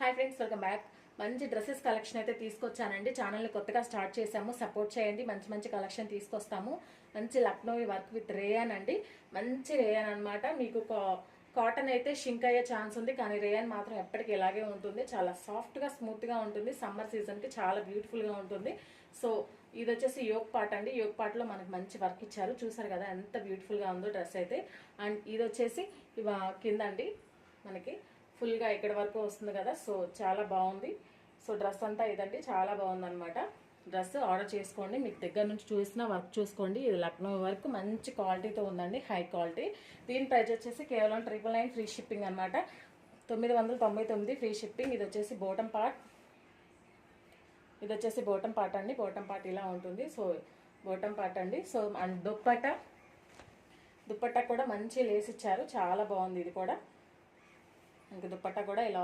Hi friends, welcome back. మంచి dresses collection అయితే తీసుకొచ్చానండి. ఛానల్ని కొత్తగా స్టార్ట్ చేసాము, సపోర్ట్ చేయండి. మంచి మంచి కలెక్షన్ తీసుకొస్తాము. మంచి లక్నోవి వర్క్ విత్ రేయన్ అండి. మంచి రేయన్ అనమాట. మీకు కాటన్ అయితే షింక్ అయ్యే ఛాన్స్ ఉంది, కానీ రేయన్ మాత్రం ఎప్పటికీ ఇలాగే ఉంటుంది. చాలా సాఫ్ట్గా స్మూత్గా ఉంటుంది. సమ్మర్ సీజన్కి చాలా బ్యూటిఫుల్గా ఉంటుంది. సో ఇది వచ్చేసి యోగ్ పార్ట్ అండి. యోగ్ పార్ట్లో మనకు మంచి వర్క్ ఇచ్చారు. చూసారు కదా ఎంత బ్యూటిఫుల్గా ఉందో డ్రెస్ అయితే. అండ్ ఇది వచ్చేసి కింద అండి మనకి ఫుల్గా ఇక్కడ వరకు వస్తుంది కదా. సో చాలా బాగుంది. సో డ్రెస్ అంతా ఇదండి, చాలా బాగుంది అనమాట. డ్రెస్ ఆర్డర్ చేసుకోండి. మీకు దగ్గర నుంచి చూసిన వర్క్ చూసుకోండి. ఇది లక్నో వర్క్ మంచి క్వాలిటీతో ఉందండి, హై క్వాలిటీ. దీని ప్రైస్ వచ్చేసి కేవలం 999 ఫ్రీ షిప్పింగ్ అనమాట. 999 ఫ్రీ షిప్పింగ్. ఇది వచ్చేసి బోటం పార్ట్. ఇది వచ్చేసి బోటం పార్ట్ అండి. బోటం పార్ట్ ఇలా ఉంటుంది. సో బోటం పార్ట్ అండి. సో అండ్ దుప్పట్టా కూడా మంచి లేస్ ఇచ్చారు, చాలా బాగుంది. ఇది కూడా ఇంక దుప్పట్టా కూడా ఇలా